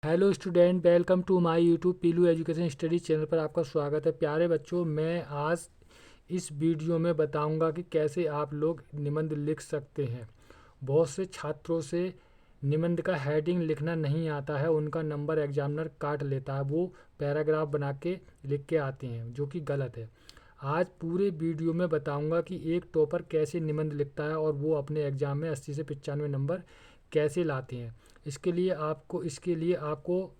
Hello student, welcome to my YouTube Pilu education study channel पर आपका स्वागत है। प्यारे बच्चों, मैं आज इस वीडियो में बताऊंगा कि कैसे आप लोग निबंध लिख सकते हैं। बहुत से छात्रों से निबंध का हेडिंग लिखना नहीं आता है, उनका नंबर एग्जामिनर काट लेता है। वो पैराग्राफ बना के लिख के आते हैं, जो कि गलत है। आज पूरे वीडियो में बताऊंगा कि एक टॉपर कैसे निबंध लिखता है और वो अपने एग्ज़ाम में 80 से 95 नंबर कैसे लाते हैं। इसके लिए आपको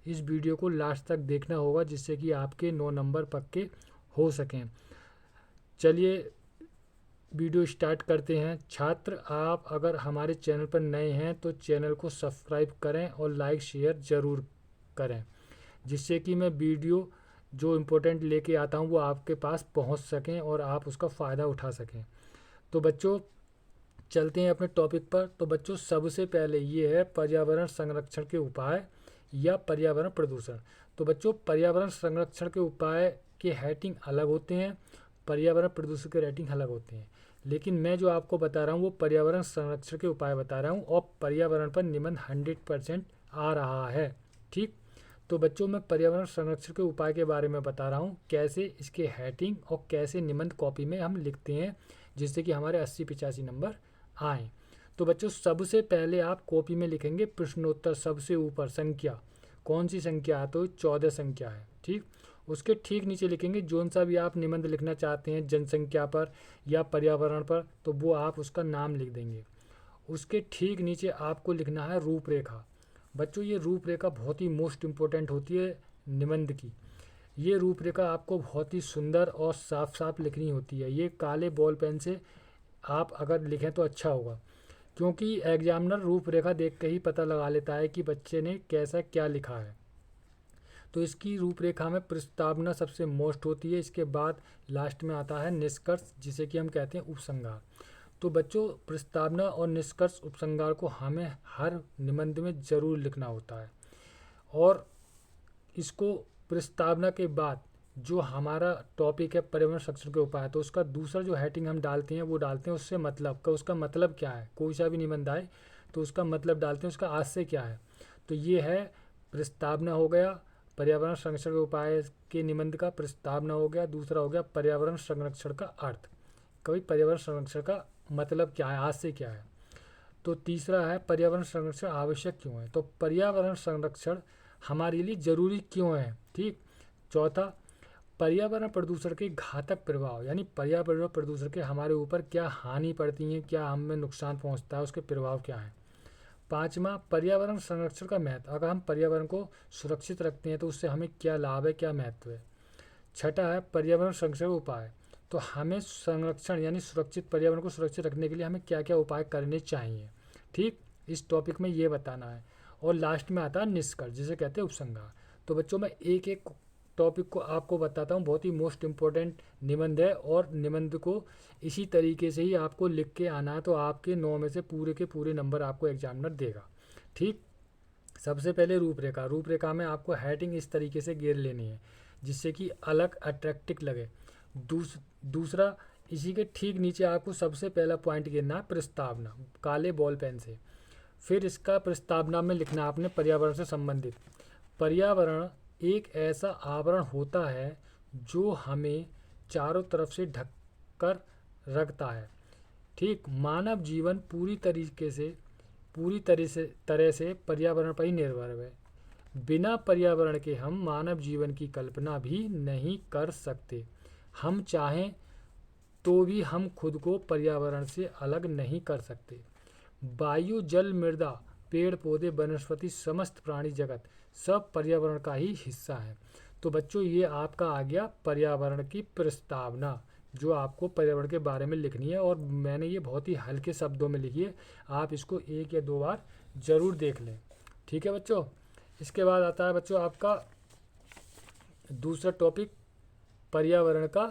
इस वीडियो को लास्ट तक देखना होगा, जिससे कि आपके 9 नंबर पक्के हो सकें। चलिए वीडियो स्टार्ट करते हैं। छात्र, आप अगर हमारे चैनल पर नए हैं तो चैनल को सब्सक्राइब करें और लाइक शेयर ज़रूर करें, जिससे कि मैं वीडियो जो इम्पोर्टेंट लेके आता हूँ वो आपके पास पहुँच सकें और आप उसका फ़ायदा उठा सकें। तो बच्चों, चलते हैं अपने टॉपिक पर। तो बच्चों, सबसे पहले ये है पर्यावरण संरक्षण के उपाय या पर्यावरण प्रदूषण। तो बच्चों, पर्यावरण संरक्षण के उपाय के हेडिंग अलग होते हैं, पर्यावरण प्रदूषण के रेटिंग अलग होते हैं। लेकिन मैं जो आपको बता रहा हूँ वो पर्यावरण संरक्षण के उपाय बता रहा हूँ और पर्यावरण पर निबंध 100% आ रहा है। ठीक। तो बच्चों, मैं पर्यावरण संरक्षण के उपाय के बारे में बता रहा हूँ, कैसे इसके हेडिंग और कैसे निबंध कॉपी में हम लिखते हैं, जिससे कि हमारे 80-85 नंबर आए। तो बच्चों, सबसे पहले आप कॉपी में लिखेंगे प्रश्नोत्तर सबसे ऊपर संख्या। कौन सी संख्या है? तो 14 संख्या है। ठीक। उसके ठीक नीचे लिखेंगे जोन सा भी आप निबंध लिखना चाहते हैं, जनसंख्या पर या पर्यावरण पर, तो वो आप उसका नाम लिख देंगे। उसके ठीक नीचे आपको लिखना है रूपरेखा। बच्चों, ये रूपरेखा बहुत ही मोस्ट इम्पोर्टेंट होती है निबंध की। ये रूपरेखा आपको बहुत ही सुंदर और साफ साफ लिखनी होती है। ये काले बॉल पेन से आप अगर लिखें तो अच्छा होगा, क्योंकि एग्जामिनर रूपरेखा देख के ही पता लगा लेता है कि बच्चे ने कैसा क्या लिखा है। तो इसकी रूपरेखा में प्रस्तावना सबसे मोस्ट होती है। इसके बाद लास्ट में आता है निष्कर्ष, जिसे कि हम कहते हैं उपसंहार। तो बच्चों, प्रस्तावना और निष्कर्ष उपसंहार को हमें हर निबंध में ज़रूर लिखना होता है। और इसको प्रस्तावना के बाद जो हमारा टॉपिक है पर्यावरण संरक्षण के उपाय, तो उसका दूसरा जो हेडिंग हम डालते हैं वो डालते हैं उससे मतलब का, उसका मतलब क्या है। कोई सा भी निबंध आए तो उसका मतलब डालते हैं, उसका आशय क्या है। तो ये है प्रस्तावना हो गया, पर्यावरण संरक्षण के उपाय के निबंध का प्रस्तावना हो गया। दूसरा हो गया पर्यावरण संरक्षण का अर्थ, कभी पर्यावरण संरक्षण का मतलब क्या है, आशय क्या है। तो तीसरा है पर्यावरण संरक्षण आवश्यक क्यों है। तो पर्यावरण संरक्षण हमारे लिए ज़रूरी क्यों है। ठीक। चौथा, पर्यावरण प्रदूषण के घातक प्रभाव, यानी पर्यावरण प्रदूषण के हमारे ऊपर क्या हानि पड़ती है, क्या हमें नुकसान पहुंचता है, उसके प्रभाव क्या है। पांचवा, पर्यावरण संरक्षण का महत्व, अगर हम पर्यावरण को सुरक्षित रखते हैं तो उससे हमें क्या लाभ है, क्या महत्व है। छठा है पर्यावरण संरक्षण उपाय, तो हमें संरक्षण यानी सुरक्षित पर्यावरण को सुरक्षित रखने के लिए हमें क्या क्या उपाय करने चाहिए। ठीक। इस टॉपिक में ये बताना है। और लास्ट में आता है निष्कर्ष, जिसे कहते हैं उपसंहार। तो बच्चों, मैं एक एक टॉपिक को आपको बताता हूँ। बहुत ही मोस्ट इम्पोर्टेंट निबंध है और निबंध को इसी तरीके से ही आपको लिख के आना है, तो आपके 9 में से पूरे के पूरे नंबर आपको एग्जामिनर देगा। ठीक। सबसे पहले रूपरेखा। रूपरेखा में आपको हेडिंग इस तरीके से घेर लेनी है जिससे कि अलग अट्रैक्टिव लगे। दूसरा, इसी के ठीक नीचे आपको सबसे पहला पॉइंट गिनना है प्रस्तावना, काले बॉल पेन से। फिर इसका प्रस्तावना में लिखना आपने पर्यावरण से संबंधित। पर्यावरण एक ऐसा आवरण होता है जो हमें चारों तरफ से ढक कर रखता है। ठीक। मानव जीवन पूरी तरह से पर्यावरण पर ही निर्भर है। बिना पर्यावरण के हम मानव जीवन की कल्पना भी नहीं कर सकते। हम चाहें तो भी हम खुद को पर्यावरण से अलग नहीं कर सकते। वायु, जल, मृदा, पेड़ पौधे, वनस्पति, समस्त प्राणी जगत सब पर्यावरण का ही हिस्सा है। तो बच्चों, ये आपका आ गया पर्यावरण की प्रस्तावना, जो आपको पर्यावरण के बारे में लिखनी है। और मैंने ये बहुत ही हल्के शब्दों में लिखी है, आप इसको 1 या 2 बार ज़रूर देख लें। ठीक है बच्चों। इसके बाद आता है बच्चों आपका दूसरा टॉपिक, पर्यावरण का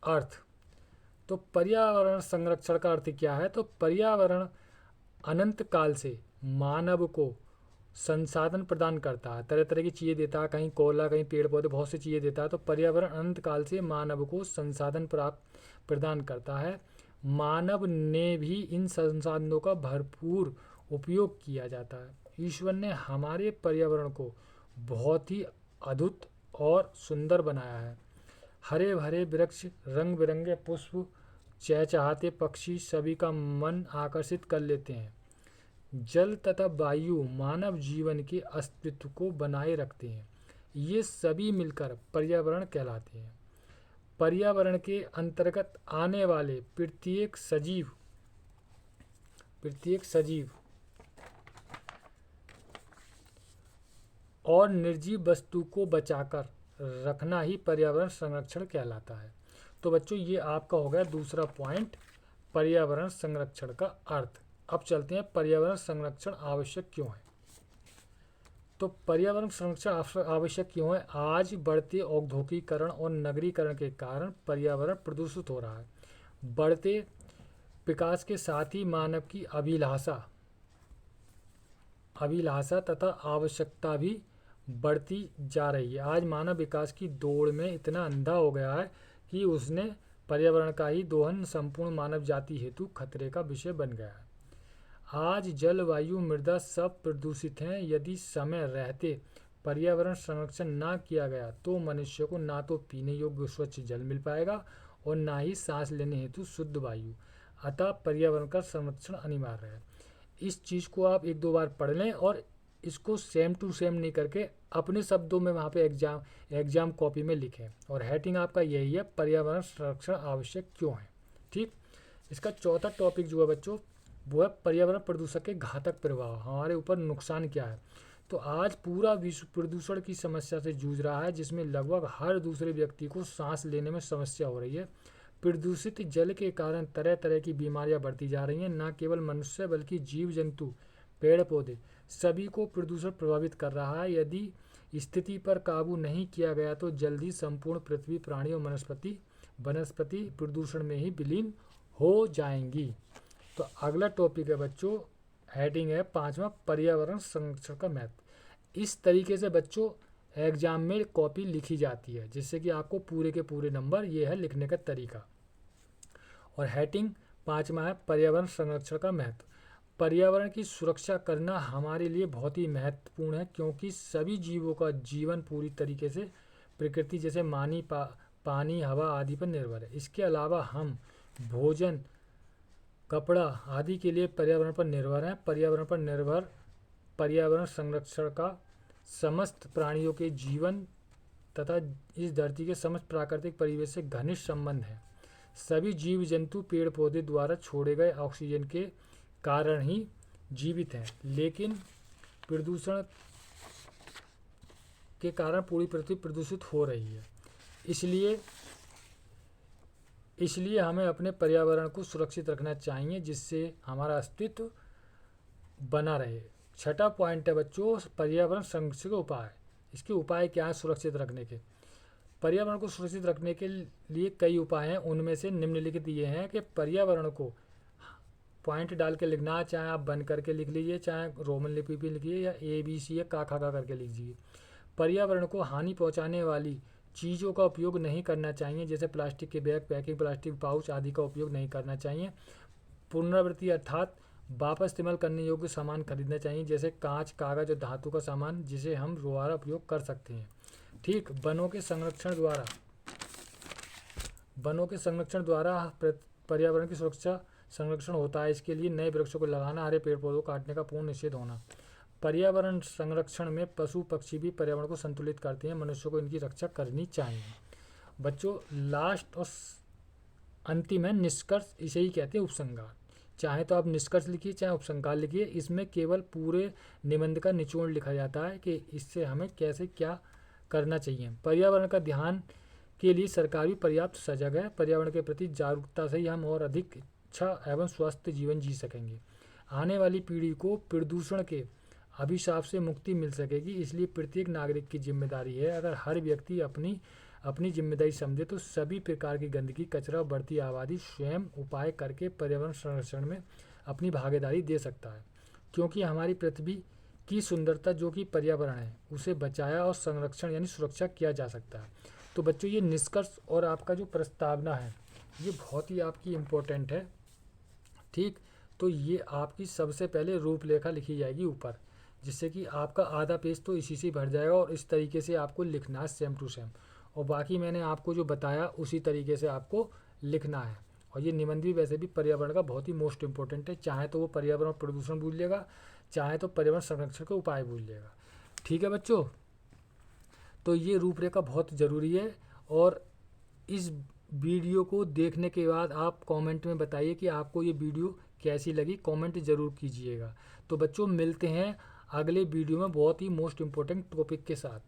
अर्थ। तो पर्यावरण संरक्षण का अर्थ क्या है। तो पर्यावरण अनंत काल से मानव को संसाधन प्रदान करता है, तरह तरह की चीज़ें देता है, कहीं कोयला, कहीं पेड़ पौधे, बहुत सी चीज़ें देता है। तो पर्यावरण अनंत काल से मानव को संसाधन प्रदान करता है। मानव ने भी इन संसाधनों का भरपूर उपयोग किया जाता है। ईश्वर ने हमारे पर्यावरण को बहुत ही अद्भुत और सुंदर बनाया है। हरे भरे वृक्ष, रंग बिरंगे पुष्प, चहचहाते पक्षी सभी का मन आकर्षित कर लेते हैं। जल तथा वायु मानव जीवन के अस्तित्व को बनाए रखते हैं। ये सभी मिलकर पर्यावरण कहलाते हैं। पर्यावरण के अंतर्गत आने वाले प्रत्येक सजीव और निर्जीव वस्तु को बचाकर रखना ही पर्यावरण संरक्षण कहलाता है। तो बच्चों ये आपका हो गया दूसरा पॉइंट, पर्यावरण संरक्षण का अर्थ। अब चलते हैं पर्यावरण संरक्षण आवश्यक क्यों है। तो पर्यावरण संरक्षण आवश्यक क्यों है? आज बढ़ते औद्योगिकीकरण और नगरीकरण के कारण पर्यावरण प्रदूषित हो रहा है। बढ़ते विकास के साथ ही मानव की अभिलाषा तथा आवश्यकता भी बढ़ती जा रही है। आज मानव विकास की दौड़ में इतना अंधा हो गया है कि उसने पर्यावरण का ही दोहन संपूर्ण मानव जाति हेतु खतरे का विषय बन गया है। आज जल, वायु, मृदा सब प्रदूषित हैं। यदि समय रहते पर्यावरण संरक्षण ना किया गया तो मनुष्य को ना तो पीने योग्य स्वच्छ जल मिल पाएगा और ना ही सांस लेने हेतु शुद्ध वायु। अतः पर्यावरण का संरक्षण अनिवार्य है। इस चीज़ को आप एक दो बार पढ़ लें और इसको सेम टू सेम नहीं करके अपने शब्दों में वहाँ पे एग्जाम कॉपी में लिखें। और हेडिंग आपका यही है, पर्यावरण संरक्षण आवश्यक क्यों है। ठीक, इसका चौथा टॉपिक जो है बच्चों वो है पर्यावरण प्रदूषण के घातक प्रभाव, हमारे ऊपर नुकसान क्या है। तो आज पूरा विश्व प्रदूषण की समस्या से जूझ रहा है, जिसमें लगभग हर दूसरे व्यक्ति को सांस लेने में समस्या हो रही है। प्रदूषित जल के कारण तरह तरह की बीमारियां बढ़ती जा रही हैं। न केवल मनुष्य बल्कि जीव जंतु, पेड़ पौधे सभी को प्रदूषण प्रभावित कर रहा है। यदि स्थिति पर काबू नहीं किया गया तो जल्दी संपूर्ण पृथ्वी, प्राणी और वनस्पति प्रदूषण में ही विलीन हो जाएंगी। तो अगला टॉपिक है बच्चों, हेडिंग है पांचवा, पर्यावरण संरक्षण का महत्व। इस तरीके से बच्चों एग्जाम में कॉपी लिखी जाती है, जिससे कि आपको पूरे के पूरे नंबर, ये है लिखने का तरीका। और हेडिंग पांचवा है पर्यावरण संरक्षण का महत्व। पर्यावरण की सुरक्षा करना हमारे लिए बहुत ही महत्वपूर्ण है, क्योंकि सभी जीवों का जीवन पूरी तरीके से प्रकृति जैसे पानी, हवा आदि पर निर्भर है। इसके अलावा हम भोजन, कपड़ा आदि के लिए पर्यावरण पर निर्भर हैं। पर्यावरण संरक्षण का समस्त प्राणियों के जीवन तथा इस धरती के समस्त प्राकृतिक परिवेश से घनिष्ठ संबंध है। सभी जीव जंतु पेड़ पौधे द्वारा छोड़े गए ऑक्सीजन के कारण ही जीवित हैं, लेकिन प्रदूषण के कारण पूरी पृथ्वी प्रदूषित हो रही है। इसलिए हमें अपने पर्यावरण को सुरक्षित रखना चाहिए, जिससे हमारा अस्तित्व बना रहे। छठा पॉइंट है बच्चों, पर्यावरण संरक्षण के उपाय। इसके उपाय क्या है सुरक्षित रखने के? पर्यावरण को सुरक्षित रखने के लिए कई उपाय हैं। उनमें से निम्नलिखित ये हैं कि पर्यावरण को पॉइंट डाल के लिखना, चाहे आप बंद करके लिख लीजिए, चाहे रोमन लिपि भी लिखिए, या ABC या का खा करके लिखिए। पर्यावरण को हानि पहुंचाने वाली चीज़ों का उपयोग नहीं करना चाहिए, जैसे प्लास्टिक के बैग, पैकिंग, प्लास्टिक पाउच आदि का उपयोग नहीं करना चाहिए। पुनरावृत्ति अर्थात वापस इस्तेमाल करने योग्य सामान खरीदना चाहिए, जैसे कांच, कागज और धातु का सामान, जिसे हम दोबारा उपयोग कर सकते हैं। ठीक, वनों के संरक्षण द्वारा पर्यावरण की सुरक्षा संरक्षण होता है। इसके लिए नए वृक्षों को लगाना, हरे पेड़ पौधों को काटने का पूर्ण निषेध होना। पर्यावरण संरक्षण में पशु पक्षी भी पर्यावरण को संतुलित करते हैं, मनुष्य को इनकी रक्षा करनी चाहिए। बच्चों लास्ट और अंतिम है निष्कर्ष, इसे ही कहते हैं उपसंहार। चाहे तो आप निष्कर्ष लिखिए, चाहे उपसंहार लिखिए। इसमें केवल पूरे निबंध का निचोड़ लिखा जाता है कि इससे हमें कैसे क्या करना चाहिए। पर्यावरण का ध्यान के लिए सरकार भी पर्याप्त सजग है। पर्यावरण के प्रति जागरूकता से ही हम और अधिक अच्छा एवं स्वस्थ जीवन जी सकेंगे। आने वाली पीढ़ी को प्रदूषण के अभिशाप से मुक्ति मिल सकेगी। इसलिए प्रत्येक नागरिक की जिम्मेदारी है, अगर हर व्यक्ति अपनी जिम्मेदारी समझे तो सभी प्रकार की गंदगी, कचरा, बढ़ती आबादी स्वयं उपाय करके पर्यावरण संरक्षण में अपनी भागीदारी दे सकता है। क्योंकि हमारी पृथ्वी की सुंदरता जो कि पर्यावरण है, उसे बचाया और संरक्षण यानी सुरक्षा किया जा सकता है। तो बच्चों ये निष्कर्ष और आपका जो प्रस्तावना है ये बहुत ही आपकी इम्पोर्टेंट है। ठीक, तो ये आपकी सबसे पहले रूपरेखा लिखी जाएगी ऊपर, जिससे कि आपका आधा पेज तो इसी से भर जाएगा। और इस तरीके से आपको लिखना है सेम टू सेम, और बाकी मैंने आपको जो बताया उसी तरीके से आपको लिखना है। और ये निबंध भी वैसे भी पर्यावरण का बहुत ही मोस्ट इंपॉर्टेंट है, चाहे तो वो पर्यावरण प्रदूषण भूल लेगा, चाहे तो पर्यावरण संरक्षण के उपाय भूल लेगा। ठीक है बच्चों, तो ये रूपरेखा बहुत ज़रूरी है। और इस वीडियो को देखने के बाद आप कमेंट में बताइए कि आपको ये वीडियो कैसी लगी, कमेंट ज़रूर कीजिएगा। तो बच्चों मिलते हैं अगले वीडियो में बहुत ही मोस्ट इम्पोर्टेंट टॉपिक के साथ।